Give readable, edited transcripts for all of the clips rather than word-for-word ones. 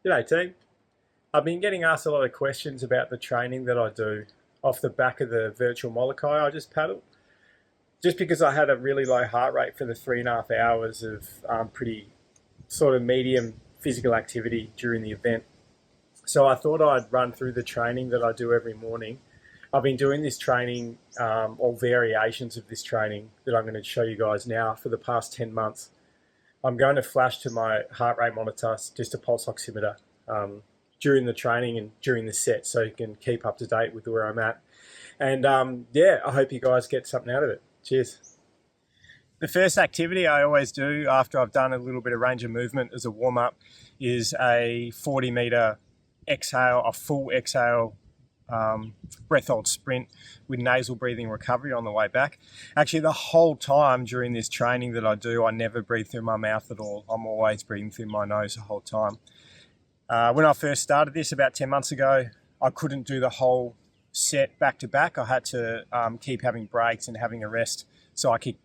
G'day team. I've been getting asked a lot of questions about the training that I do off the back of the virtual Molokai I just paddled. Just because I had a really low heart rate for the 3.5 hours of pretty sort of medium physical activity during the event. So I thought I'd run through the training that I do every morning. I've been doing this training, or variations of this training that I'm going to show you guys now for the past 10 months. I'm going to flash to my heart rate monitor, just a pulse oximeter, during the training and during the set, so you can keep up to date with where I'm at. And yeah, I hope you guys get something out of it. Cheers. The first activity I always do after I've done a little bit of range of movement as a warm up is a 40-meter exhale, a full exhale breath hold sprint with nasal breathing recovery on the way back. Actually, the whole time during this training that I do, I never breathe through my mouth at all. I'm always breathing through my nose the whole time. When I first started this about 10 months ago, I couldn't do the whole set back to back. I had to keep having breaks and having a rest so I could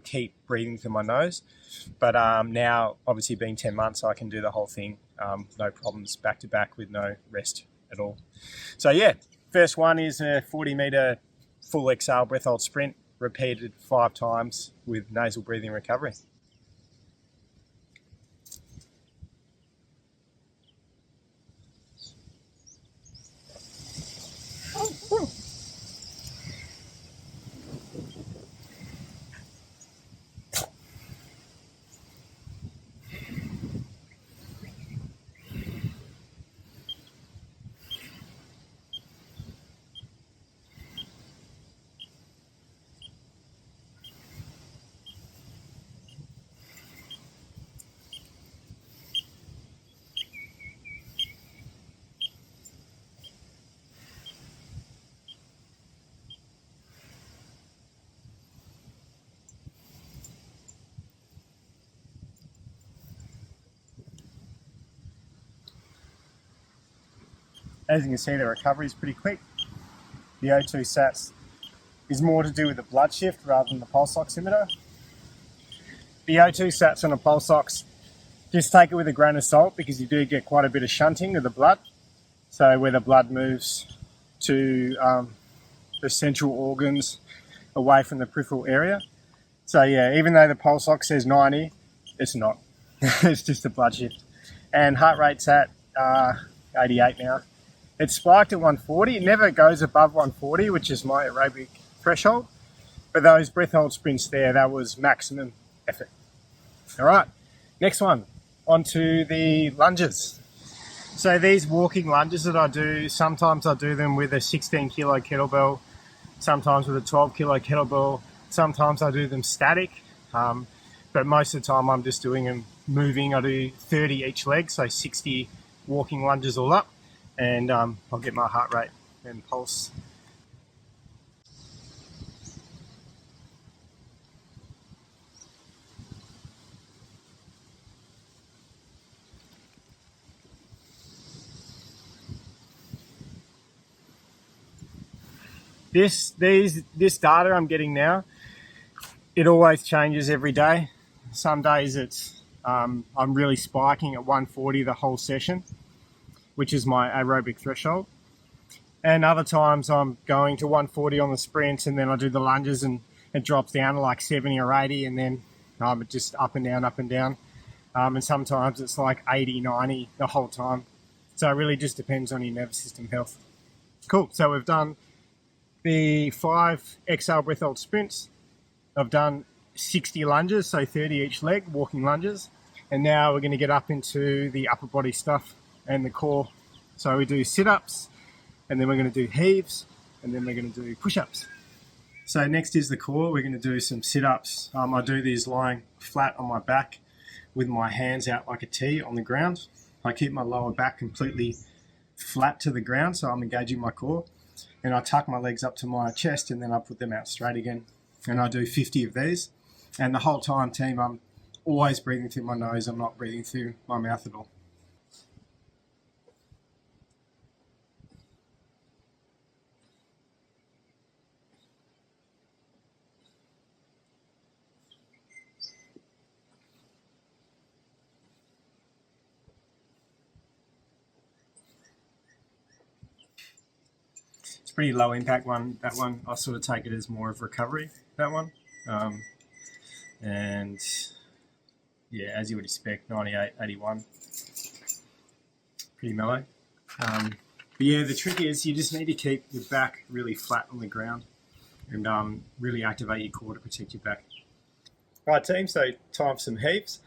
keep breathing through my nose. But now, obviously being 10 months, I can do the whole thing, no problems, back to back with no rest at all. So yeah, first one is a 40-meter full exhale breath hold sprint, repeated 5 times with nasal breathing recovery. As you can see, the recovery is pretty quick. The O2 sats is more to do with the blood shift rather than the pulse oximeter. The O2 sats on a pulse ox, just take it with a grain of salt because you do get quite a bit of shunting of the blood. So where the blood moves to the central organs away from the peripheral area. So yeah, even though the pulse ox says 90, it's not. It's just the blood shift. And heart rate's at 88 now. It's spiked at 140. It never goes above 140, which is my aerobic threshold. But those breath hold sprints there, that was maximum effort. All right, next one, onto the lunges. So these walking lunges that I do, sometimes I do them with a 16 kilo kettlebell, sometimes with a 12 kilo kettlebell, sometimes I do them static, but most of the time I'm just doing them moving. I do 30 each leg, so 60 walking lunges all up, and I'll get my heart rate and pulse. This data I'm getting now, it always changes every day. Some days it's I'm really spiking at 140 the whole session, which is my aerobic threshold. And other times I'm going to 140 on the sprints, and then I do the lunges and it drops down to like 70 or 80, and then I'm just up and down, up and down. And sometimes it's like 80, 90 the whole time. So it really just depends on your nervous system health. Cool. So we've done the 5 exhale breath hold sprints. I've done 60 lunges, so 30 each leg, walking lunges. And now we're going to get up into the upper body stuff and the core. So we do sit-ups, and then we're going to do heaves, and then we're going to do push-ups. So next is the core. We're going to do some sit-ups. I do these lying flat on my back with my hands out like a T on the ground. I keep my lower back completely flat to the ground, so I'm engaging my core. And I tuck my legs up to my chest, and then I put them out straight again. And I do 50 of these. And the whole time, team, I'm always breathing through my nose. I'm not breathing through my mouth at all. pretty low impact one. That one, I sort of take it as more of recovery, that one. And yeah, as you would expect, 98, 81. Pretty mellow. But yeah, the trick is you just need to keep your back really flat on the ground and really activate your core to protect your back. All right, team, so time for some heaves.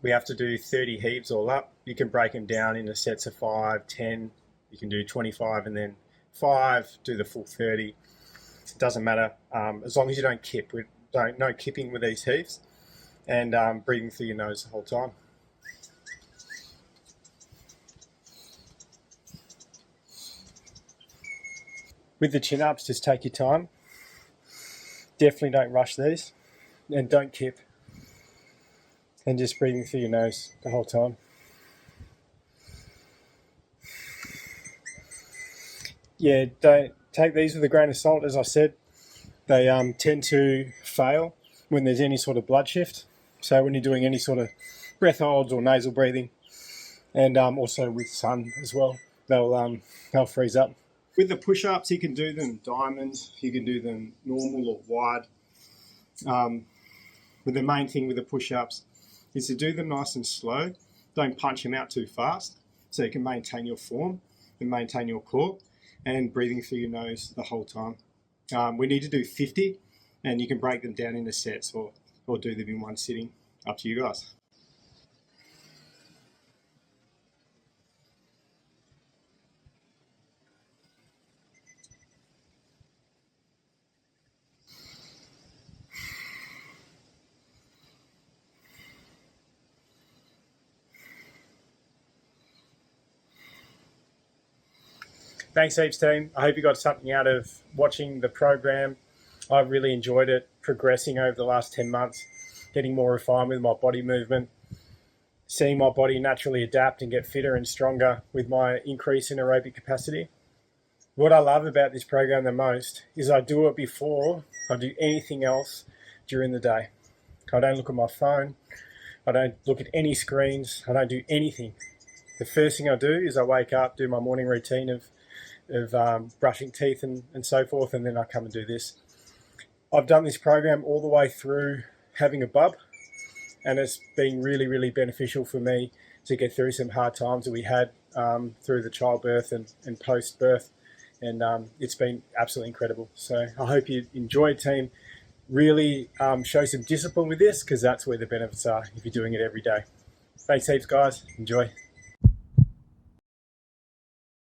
We have to do 30 heaves all up. You can break them down into sets of 5, 10. You can do 25 and then 5, do the full 30. It doesn't matter, as long as you don't kip. No kipping with these heaves, and breathing through your nose the whole time. With the chin-ups, just take your time. Definitely don't rush these, and don't kip. And just breathing through your nose the whole time. Yeah, don't take these with a grain of salt, as I said. They tend to fail when there's any sort of blood shift. So when you're doing any sort of breath holds or nasal breathing, and also with sun as well, they'll freeze up. With the push-ups, you can do them diamonds, you can do them normal or wide. But the main thing with the push-ups is to do them nice and slow. Don't punch them out too fast, so you can maintain your form and maintain your core, and breathing through your nose the whole time. We need to do 50, and you can break them down into sets or do them in one sitting. Up to you guys. Thanks heaps, team. I hope you got something out of watching the program. I really enjoyed it, progressing over the last 10 months, getting more refined with my body movement, seeing my body naturally adapt and get fitter and stronger with my increase in aerobic capacity. What I love about this program the most is I do it before I do anything else during the day. I don't look at my phone. I don't look at any screens. I don't do anything. The first thing I do is I wake up, do my morning routine of brushing teeth and so forth, and then I come and do this. I've done this program all the way through having a bub, and it's been really, really beneficial for me to get through some hard times that we had through the childbirth and post-birth, and it's been absolutely incredible. So I hope you enjoy, team. Really show some discipline with this, because that's where the benefits are if you're doing it every day. Thanks heaps, guys. Enjoy.